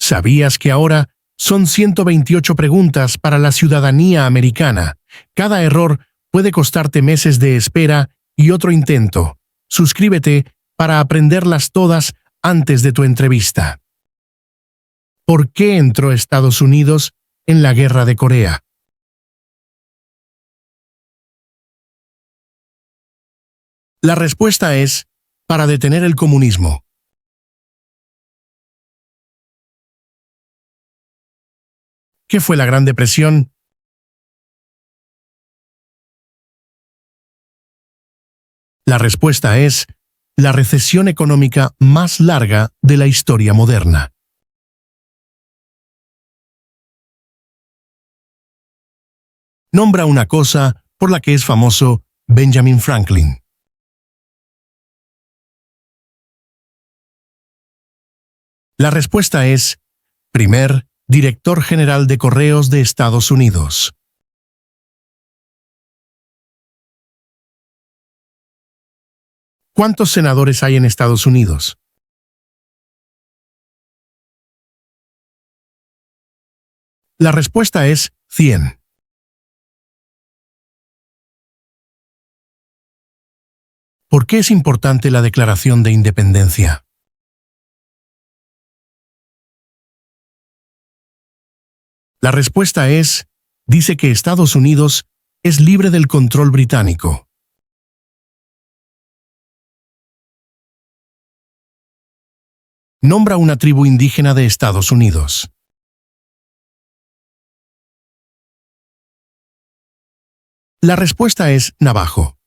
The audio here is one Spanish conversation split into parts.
¿Sabías que ahora son 128 preguntas para la ciudadanía americana? Cada error puede costarte meses de espera y otro intento. Suscríbete para aprenderlas todas antes de tu entrevista. ¿Por qué entró Estados Unidos en la Guerra de Corea? La respuesta es para detener el comunismo. ¿Qué fue la Gran Depresión? La respuesta es la recesión económica más larga de la historia moderna. Nombra una cosa por la que es famoso Benjamin Franklin. La respuesta es primer director general de Correos de Estados Unidos. ¿Cuántos senadores hay en Estados Unidos? La respuesta es 100. ¿Por qué es importante la Declaración de Independencia? La respuesta es, dice que Estados Unidos es libre del control británico. Nombra una tribu indígena de Estados Unidos. La respuesta es Navajo.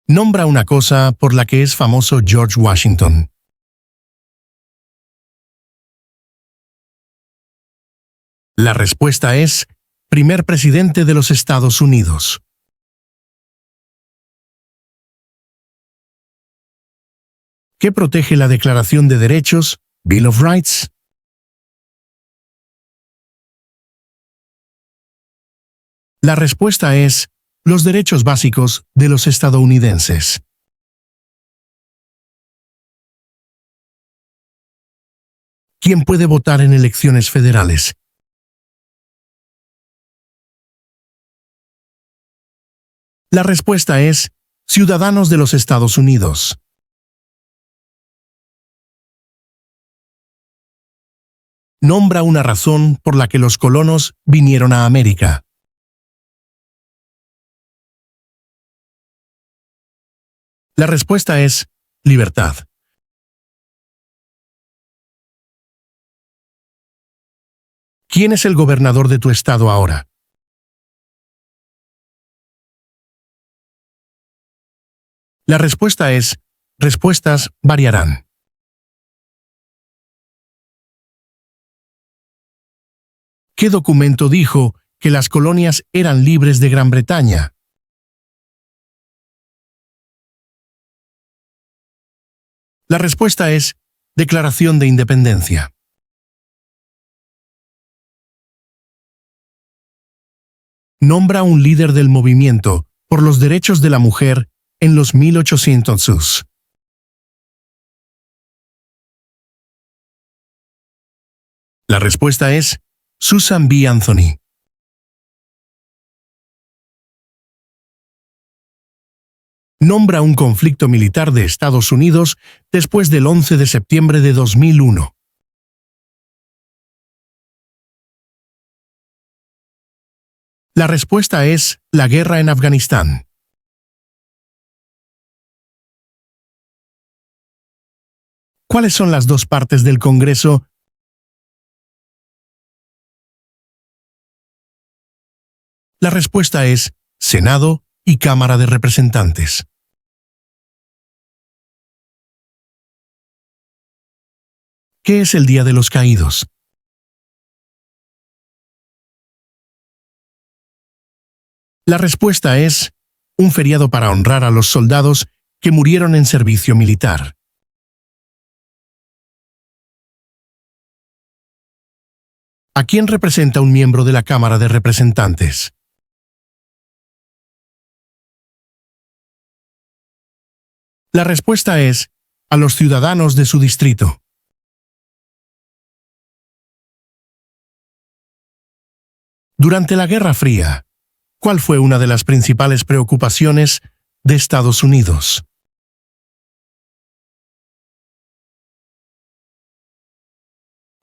Nombra una cosa por la que es famoso George Washington. La respuesta es primer presidente de los Estados Unidos. ¿Qué protege la Declaración de Derechos, Bill of Rights? La respuesta es los derechos básicos de los estadounidenses. ¿Quién puede votar en elecciones federales? La respuesta es ciudadanos de los Estados Unidos. Nombra una razón por la que los colonos vinieron a América. La respuesta es libertad. ¿Quién es el gobernador de tu estado ahora? La respuesta es, respuestas variarán. ¿Qué documento dijo que las colonias eran libres de Gran Bretaña? La respuesta es Declaración de Independencia. Nombra un líder del movimiento por los derechos de la mujer en los 1800s. La respuesta es Susan B. Anthony. Nombra un conflicto militar de Estados Unidos después del 11 de septiembre de 2001. La respuesta es la guerra en Afganistán. ¿Cuáles son las dos partes del Congreso? La respuesta es Senado y Cámara de Representantes. ¿Qué es el Día de los Caídos? La respuesta es un feriado para honrar a los soldados que murieron en servicio militar. ¿A quién representa un miembro de la Cámara de Representantes? La respuesta es a los ciudadanos de su distrito. Durante la Guerra Fría, ¿cuál fue una de las principales preocupaciones de Estados Unidos?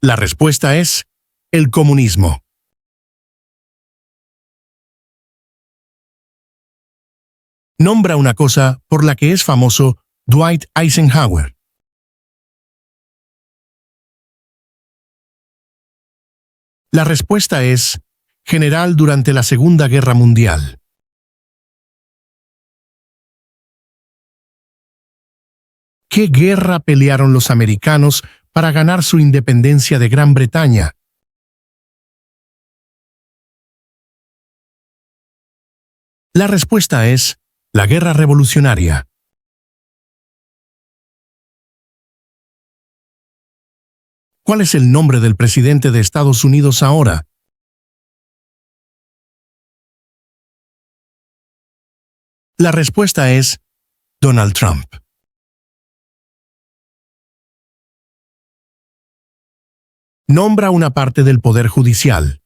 La respuesta es el comunismo. Nombra una cosa por la que es famoso Dwight Eisenhower. La respuesta es general durante la Segunda Guerra Mundial. ¿Qué guerra pelearon los americanos para ganar su independencia de Gran Bretaña? La respuesta es la Guerra Revolucionaria. ¿Cuál es el nombre del presidente de Estados Unidos ahora? La respuesta es Donald Trump. Nombra una parte del Poder Judicial.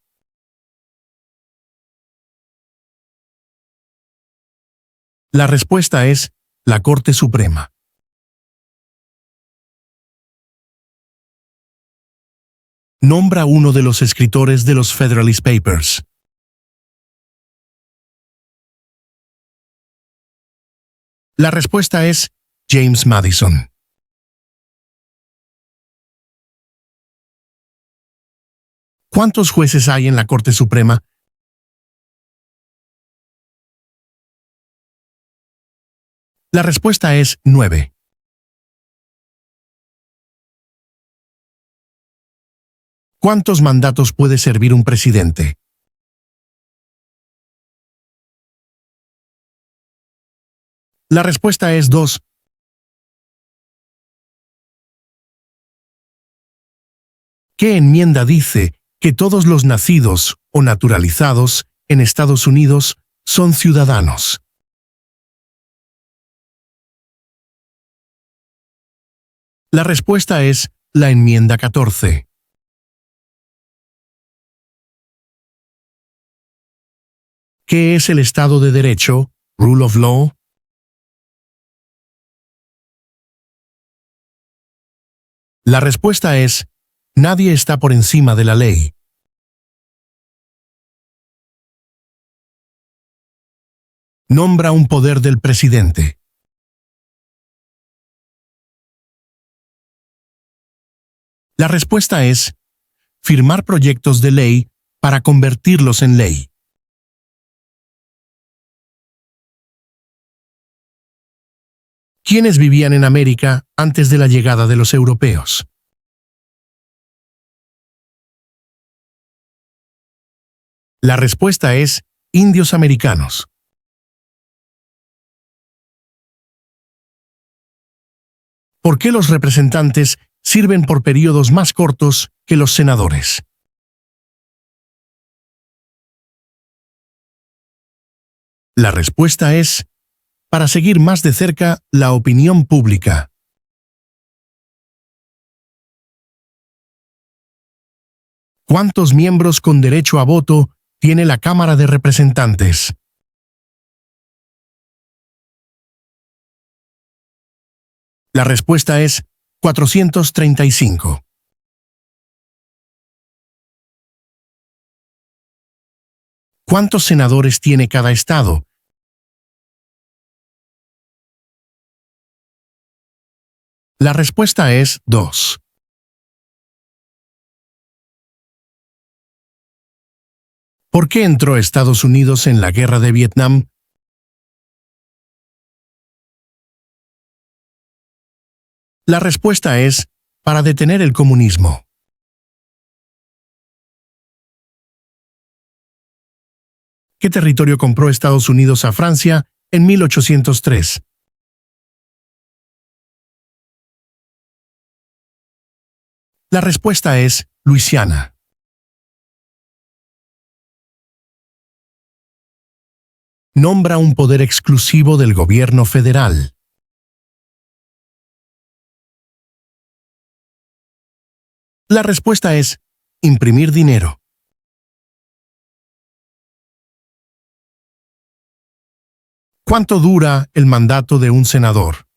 La respuesta es la Corte Suprema. Nombra uno de los escritores de los Federalist Papers. La respuesta es James Madison. ¿Cuántos jueces hay en la Corte Suprema? La respuesta es 9. ¿Cuántos mandatos puede servir un presidente? La respuesta es 2. ¿Qué enmienda dice que todos los nacidos o naturalizados en Estados Unidos son ciudadanos? La respuesta es la enmienda 14. ¿Qué es el Estado de Derecho, Rule of Law? La respuesta es nadie está por encima de la ley. Nombra un poder del presidente. La respuesta es firmar proyectos de ley para convertirlos en ley. ¿Quiénes vivían en América antes de la llegada de los europeos? La respuesta es indios americanos. ¿Por qué los representantes sirven por periodos más cortos que los senadores? La respuesta es para seguir más de cerca la opinión pública. ¿Cuántos miembros con derecho a voto tiene la Cámara de Representantes? La respuesta es 435. ¿Cuántos senadores tiene cada estado? La respuesta es 2. ¿Por qué entró Estados Unidos en la Guerra de Vietnam? La respuesta es para detener el comunismo. ¿Qué territorio compró Estados Unidos a Francia en 1803? La respuesta es Luisiana. Nombra un poder exclusivo del gobierno federal. La respuesta es imprimir dinero. ¿Cuánto dura el mandato de un senador?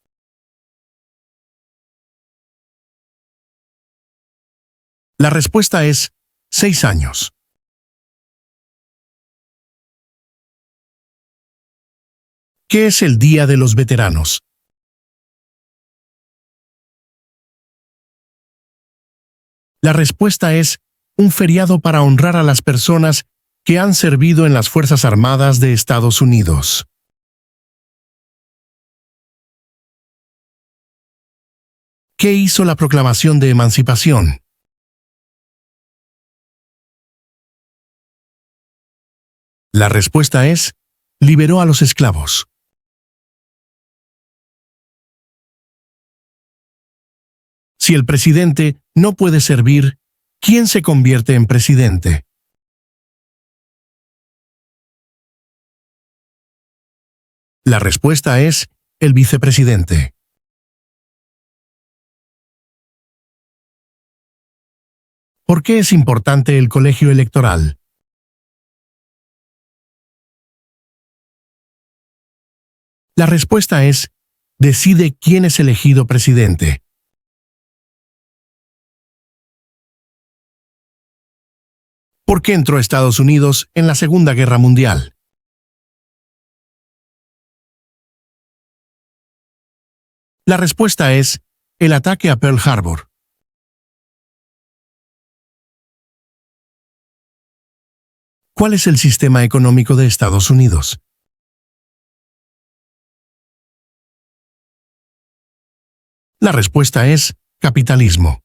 La respuesta es 6 años. ¿Qué es el Día de los Veteranos? La respuesta es un feriado para honrar a las personas que han servido en las Fuerzas Armadas de Estados Unidos. ¿Qué hizo la Proclamación de Emancipación? La respuesta es liberó a los esclavos. Si el presidente no puede servir, ¿quién se convierte en presidente? La respuesta es el vicepresidente. ¿Por qué es importante el colegio electoral? La respuesta es decide quién es elegido presidente. ¿Por qué entró Estados Unidos en la Segunda Guerra Mundial? La respuesta es el ataque a Pearl Harbor. ¿Cuál es el sistema económico de Estados Unidos? La respuesta es capitalismo.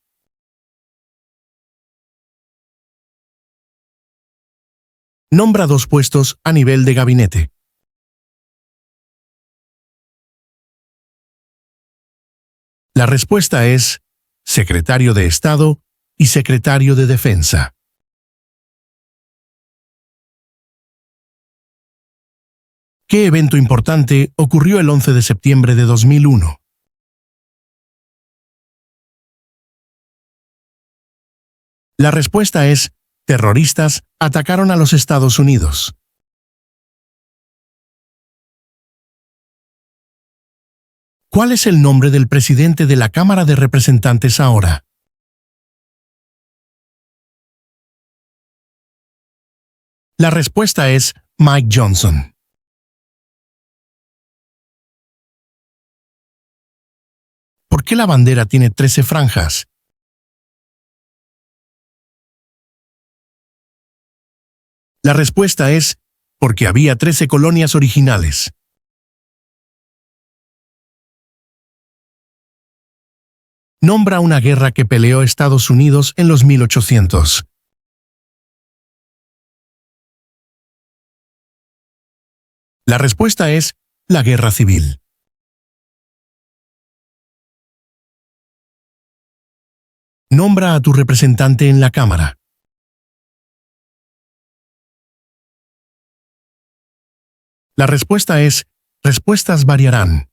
Nombra 2 puestos a nivel de gabinete. La respuesta es secretario de Estado y secretario de Defensa. ¿Qué evento importante ocurrió el 11 de septiembre de 2001? La respuesta es terroristas atacaron a los Estados Unidos. ¿Cuál es el nombre del presidente de la Cámara de Representantes ahora? La respuesta es Mike Johnson. ¿Por qué la bandera tiene 13 franjas? La respuesta es porque había 13 colonias originales. Nombra una guerra que peleó Estados Unidos en los 1800. La respuesta es la Guerra Civil. Nombra a tu representante en la Cámara. La respuesta es respuestas variarán.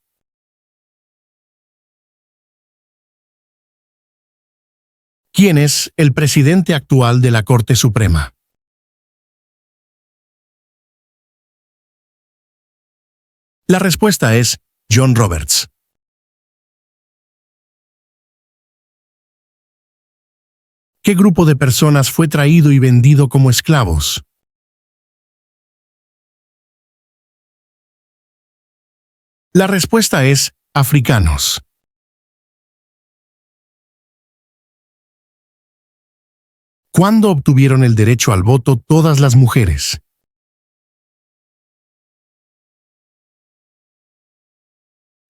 ¿Quién es el presidente actual de la Corte Suprema? La respuesta es John Roberts. ¿Qué grupo de personas fue traído y vendido como esclavos? La respuesta es africanos. ¿Cuándo obtuvieron el derecho al voto todas las mujeres?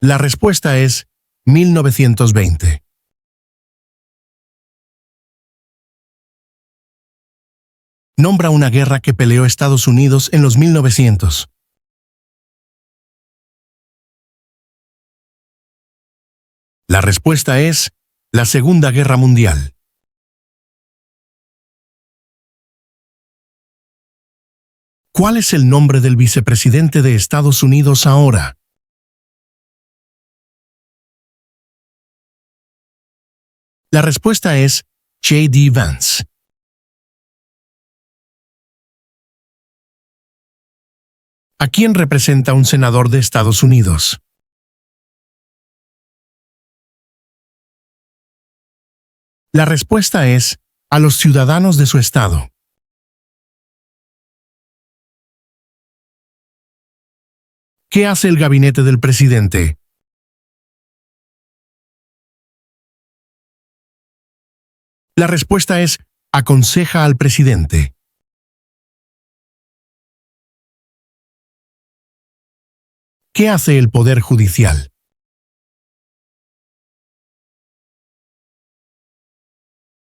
La respuesta es 1920. Nombra una guerra que peleó Estados Unidos en los 1900. La respuesta es la Segunda Guerra Mundial. ¿Cuál es el nombre del vicepresidente de Estados Unidos ahora? La respuesta es J.D. Vance. ¿A quién representa un senador de Estados Unidos? La respuesta es a los ciudadanos de su estado. ¿Qué hace el gabinete del presidente? La respuesta es aconseja al presidente. ¿Qué hace el Poder Judicial?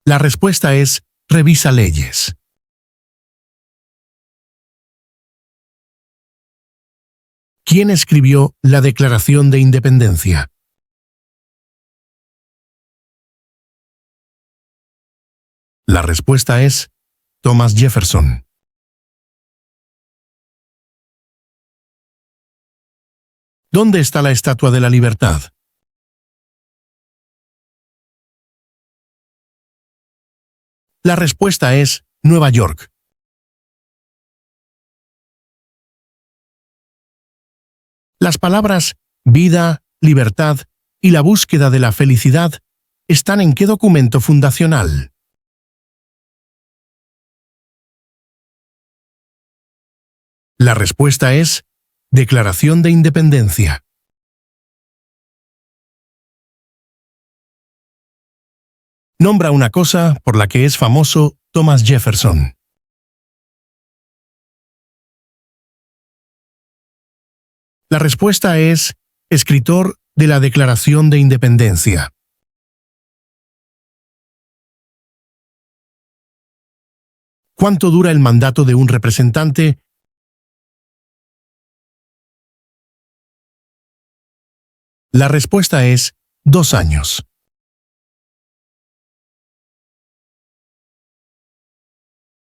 La respuesta es revisa leyes. ¿Quién escribió la Declaración de Independencia? La respuesta es Thomas Jefferson. ¿Dónde está la Estatua de la Libertad? La respuesta es Nueva York. Las palabras vida, libertad y la búsqueda de la felicidad están en ¿qué documento fundacional? La respuesta es Declaración de Independencia. Nombra una cosa por la que es famoso Thomas Jefferson. La respuesta es escritor de la Declaración de Independencia. ¿Cuánto dura el mandato de un representante? La respuesta es 2 años.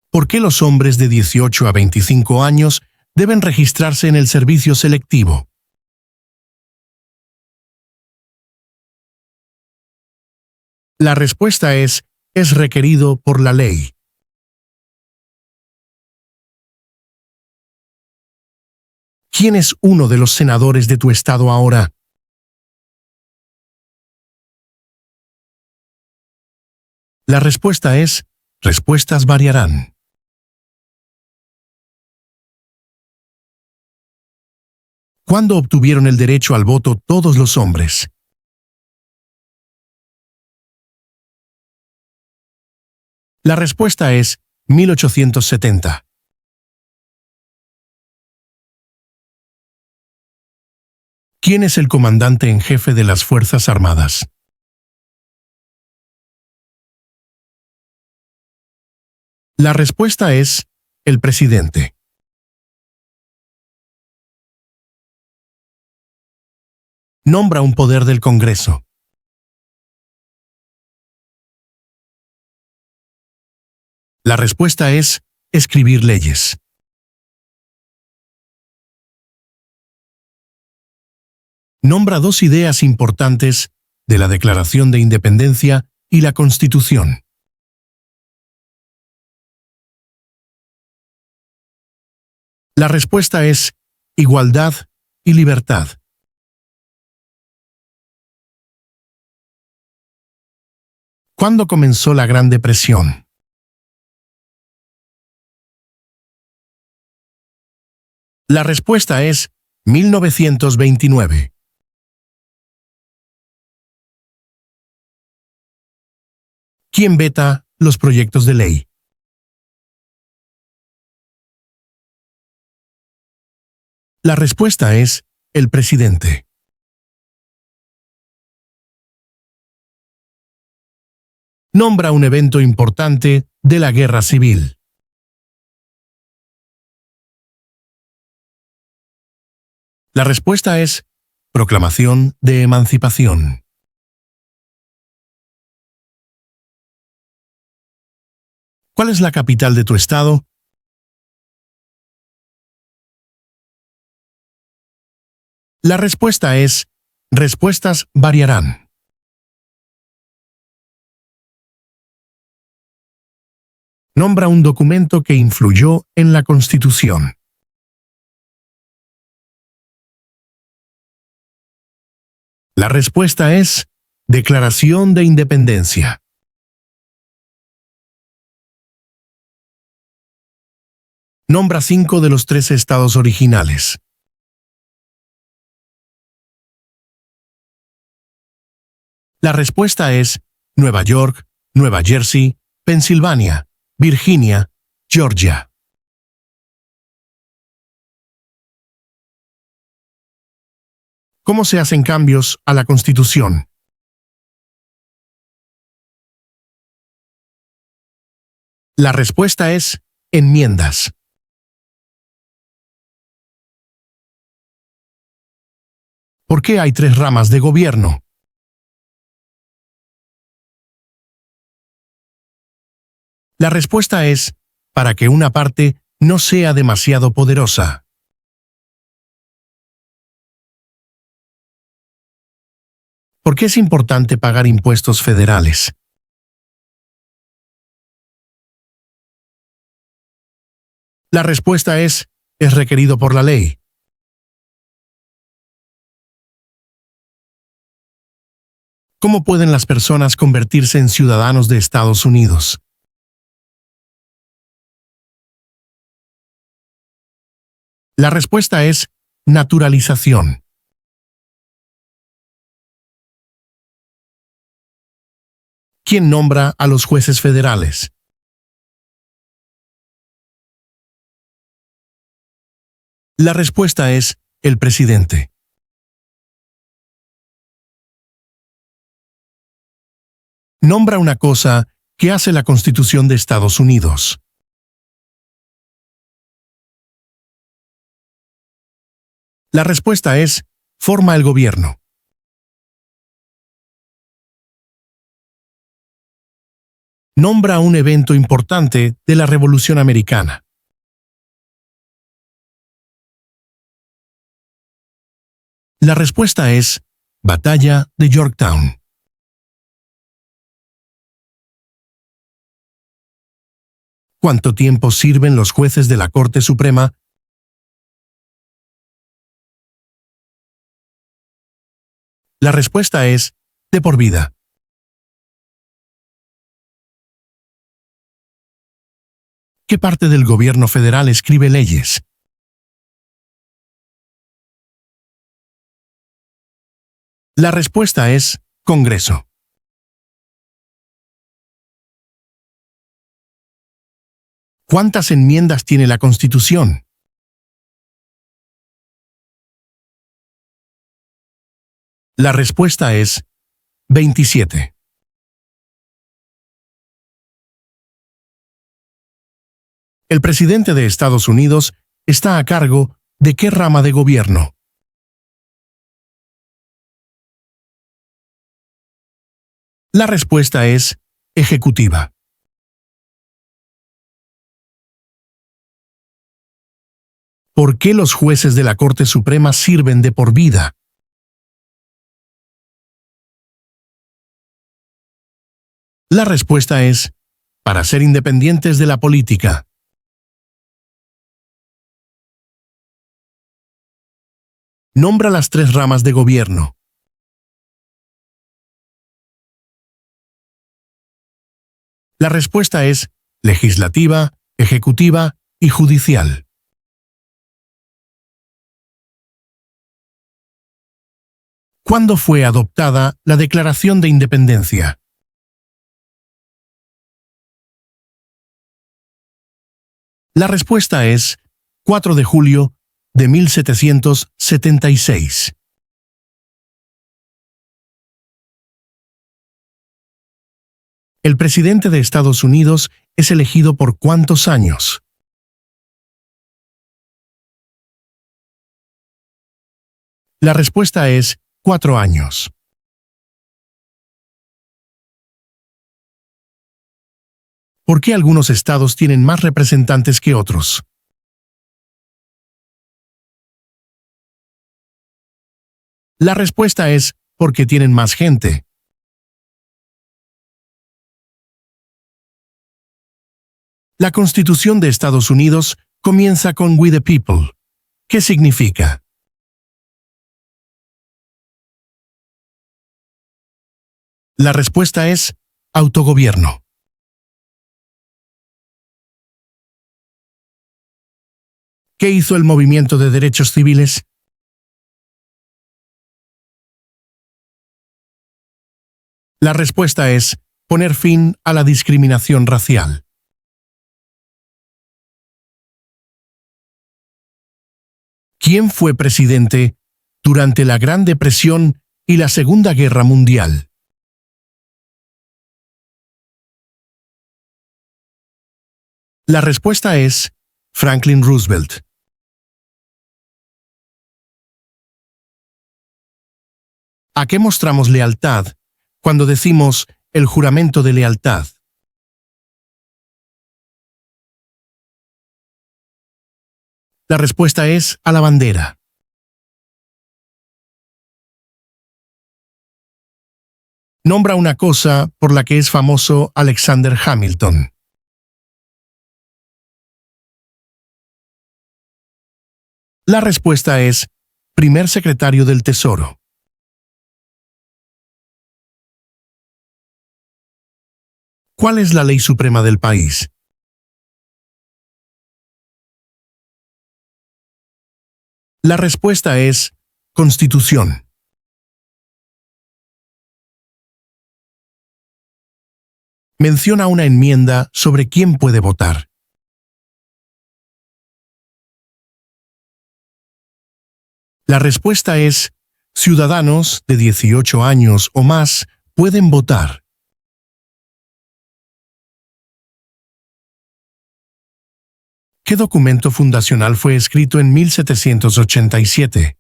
¿Por qué los hombres de 18 a 25 años deben registrarse en el servicio selectivo? La respuesta es requerido por la ley. ¿Quién es uno de los senadores de tu estado ahora? La respuesta es respuestas variarán. ¿Cuándo obtuvieron el derecho al voto todos los hombres? La respuesta es 1870. ¿Quién es el comandante en jefe de las Fuerzas Armadas? La respuesta es el presidente. Nombra un poder del Congreso. La respuesta es escribir leyes. Nombra 2 ideas importantes de la Declaración de Independencia y la Constitución. La respuesta es igualdad y libertad. ¿Cuándo comenzó la Gran Depresión? La respuesta es 1929. ¿Quién veta los proyectos de ley? La respuesta es el presidente. Nombra un evento importante de la Guerra Civil. La respuesta es Proclamación de Emancipación. ¿Cuál es la capital de tu estado? La respuesta es respuestas variarán. Nombra un documento que influyó en la Constitución. La respuesta es Declaración de Independencia. Nombra 5 de los 13 estados originales. La respuesta es Nueva York, Nueva Jersey, Pensilvania, Virginia, Georgia. ¿Cómo se hacen cambios a la Constitución? La respuesta es enmiendas. ¿Por qué hay 3 ramas de gobierno? La respuesta es para que una parte no sea demasiado poderosa. ¿Por qué es importante pagar impuestos federales? La respuesta es requerido por la ley. ¿Cómo pueden las personas convertirse en ciudadanos de Estados Unidos? La respuesta es naturalización. ¿Quién nombra a los jueces federales? La respuesta es el presidente. Nombra una cosa que hace la Constitución de Estados Unidos. La respuesta es forma el gobierno. Nombra un evento importante de la Revolución Americana. La respuesta es Batalla de Yorktown. ¿Cuánto tiempo sirven los jueces de la Corte Suprema? La respuesta es de por vida. ¿Qué parte del gobierno federal escribe leyes? La respuesta es Congreso. ¿Cuántas enmiendas tiene la Constitución? La respuesta es 27. El presidente de Estados Unidos está a cargo ¿de qué rama de gobierno? La respuesta es ejecutiva. ¿Por qué los jueces de la Corte Suprema sirven de por vida? La respuesta es para ser independientes de la política. Nombra las 3 ramas de gobierno. La respuesta es legislativa, ejecutiva y judicial. ¿Cuándo fue adoptada la Declaración de Independencia? La respuesta es 4 de julio de 1776. El presidente de Estados Unidos es elegido por ¿cuántos años? La respuesta es 4 años. ¿Por qué algunos estados tienen más representantes que otros? La respuesta es porque tienen más gente. La Constitución de Estados Unidos comienza con We the People. ¿Qué significa? La respuesta es autogobierno. ¿Qué hizo el movimiento de derechos civiles? La respuesta es poner fin a la discriminación racial. ¿Quién fue presidente durante la Gran Depresión y la Segunda Guerra Mundial? La respuesta es Franklin Roosevelt. ¿A qué mostramos lealtad cuando decimos el juramento de lealtad? La respuesta es a la bandera. Nombra una cosa por la que es famoso Alexander Hamilton. La respuesta es primer secretario del Tesoro. ¿Cuál es la ley suprema del país? La respuesta es Constitución. Menciona una enmienda sobre quién puede votar. La respuesta es ciudadanos de 18 años o más pueden votar. ¿Qué documento fundacional fue escrito en 1787?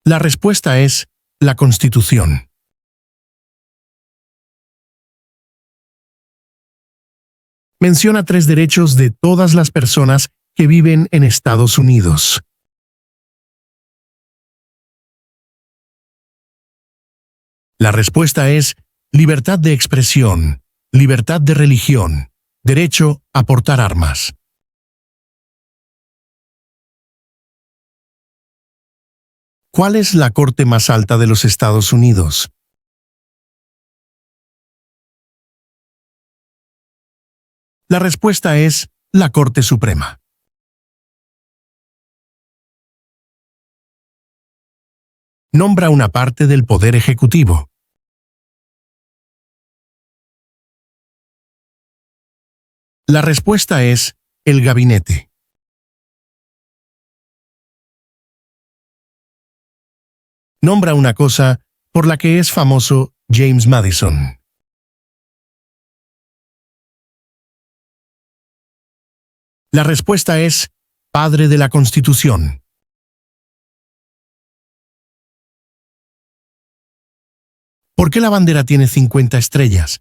La respuesta es la Constitución. Menciona 3 derechos de todas las personas que viven en Estados Unidos. La respuesta es libertad de expresión, libertad de religión, derecho a portar armas. ¿Cuál es la corte más alta de los Estados Unidos? La respuesta es la Corte Suprema. Nombra una parte del Poder Ejecutivo. La respuesta es el gabinete. Nombra una cosa por la que es famoso James Madison. La respuesta es padre de la Constitución. ¿Por qué la bandera tiene 50 estrellas?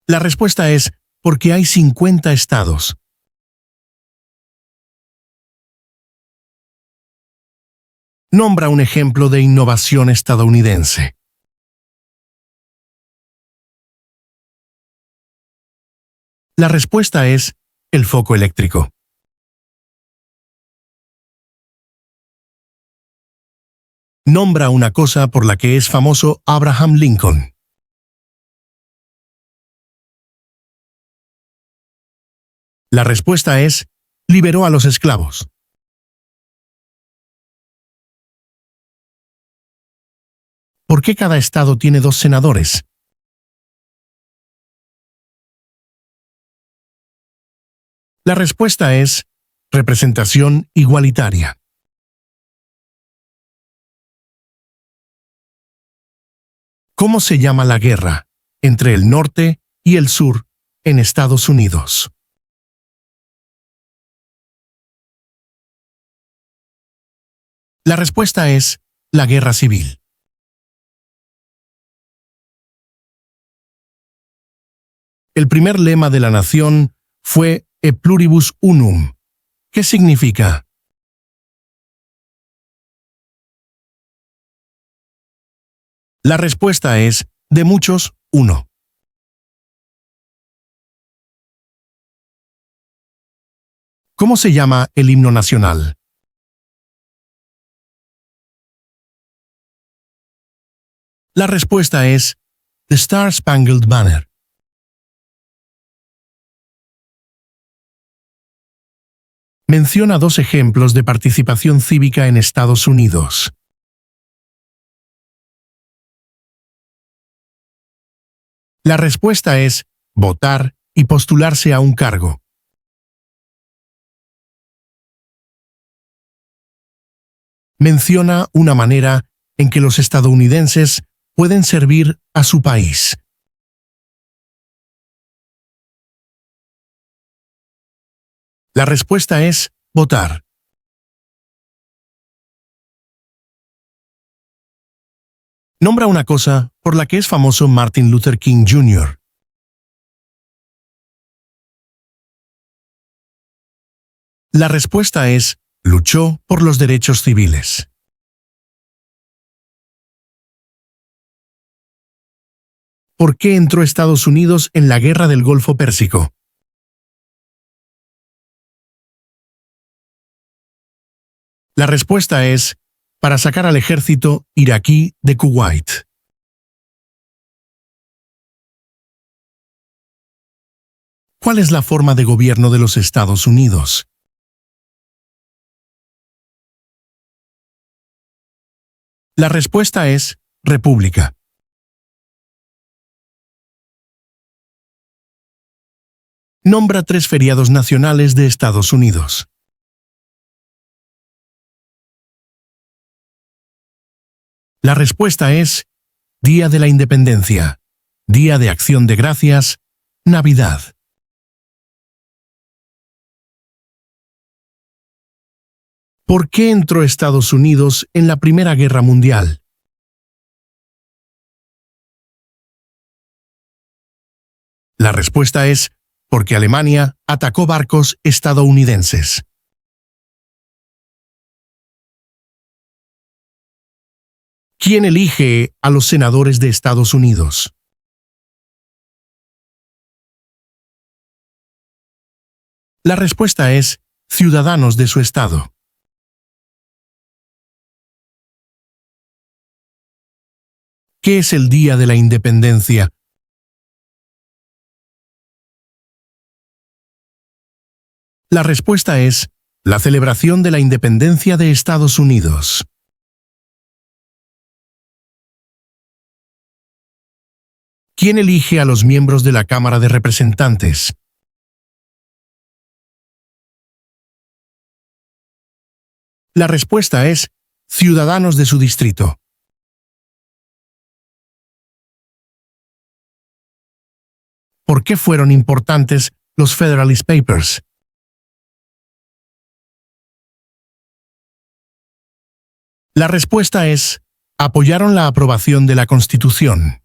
La respuesta es porque hay 50 estados. Nombra un ejemplo de innovación estadounidense. La respuesta es el foco eléctrico. Nombra una cosa por la que es famoso Abraham Lincoln. La respuesta es liberó a los esclavos. ¿Por qué cada estado tiene 2 senadores? La respuesta es representación igualitaria. ¿Cómo se llama la guerra entre el norte y el sur en Estados Unidos? La respuesta es la guerra civil. El primer lema de la nación fue E pluribus unum. ¿Qué significa? La respuesta es, de muchos, uno. ¿Cómo se llama el himno nacional? La respuesta es, The Star Spangled Banner. Menciona dos ejemplos de participación cívica en Estados Unidos. La respuesta es votar y postularse a un cargo. Menciona una manera en que los estadounidenses pueden servir a su país. La respuesta es votar. Nombra una cosa por la que es famoso Martin Luther King Jr. La respuesta es, luchó por los derechos civiles. ¿Por qué entró Estados Unidos en la Guerra del Golfo Pérsico? La respuesta es, para sacar al ejército iraquí de Kuwait. ¿Cuál es la forma de gobierno de los Estados Unidos? La respuesta es, república. Nombra 3 feriados nacionales de Estados Unidos. La respuesta es, Día de la Independencia, Día de Acción de Gracias, Navidad. ¿Por qué entró Estados Unidos en la Primera Guerra Mundial? La respuesta es, porque Alemania atacó barcos estadounidenses. ¿Quién elige a los senadores de Estados Unidos? La respuesta es, ciudadanos de su estado. ¿Qué es el Día de la Independencia? La respuesta es, la celebración de la independencia de Estados Unidos. ¿Quién elige a los miembros de la Cámara de Representantes? La respuesta es, ciudadanos de su distrito. ¿Por qué fueron importantes los Federalist Papers? La respuesta es, apoyaron la aprobación de la Constitución.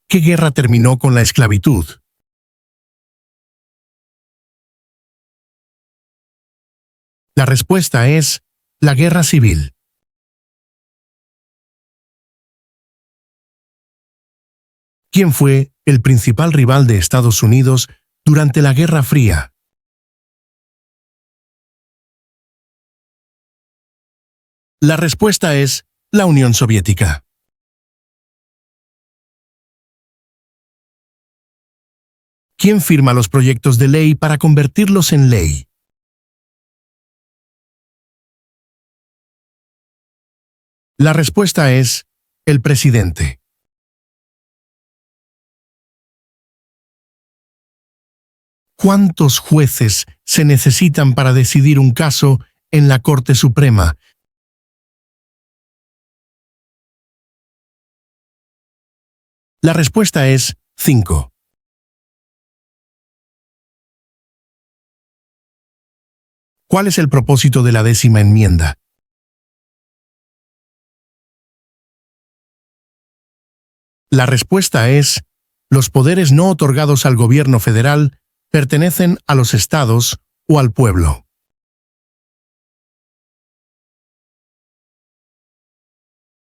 ¿Qué guerra terminó con la esclavitud? La respuesta es, la Guerra Civil. ¿Quién fue el principal rival de Estados Unidos durante la Guerra Fría? La respuesta es, la Unión Soviética. ¿Quién firma los proyectos de ley para convertirlos en ley? La respuesta es, el presidente. ¿Cuántos jueces se necesitan para decidir un caso en la Corte Suprema? La respuesta es 5. ¿Cuál es el propósito de la 10ª enmienda? La respuesta es, los poderes no otorgados al gobierno federal pertenecen a los estados o al pueblo.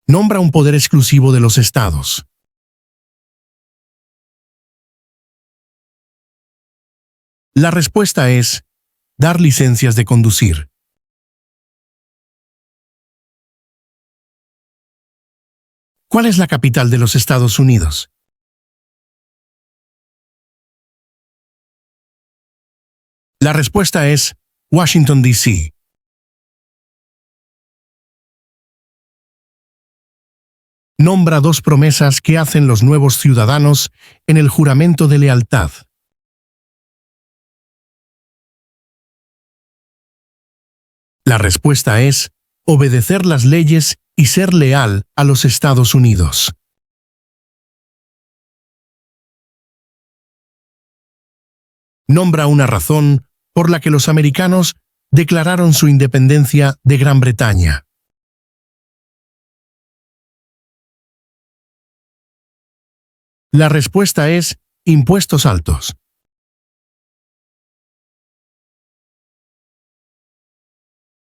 Nombra un poder exclusivo de los estados. La respuesta es dar licencias de conducir. ¿Cuál es la capital de los Estados Unidos? La respuesta es Washington, D.C. Nombra dos promesas que hacen los nuevos ciudadanos en el juramento de lealtad. La respuesta es obedecer las leyes y ser leal a los Estados Unidos. Nombra una razón por la que los americanos declararon su independencia de Gran Bretaña. La respuesta es impuestos altos.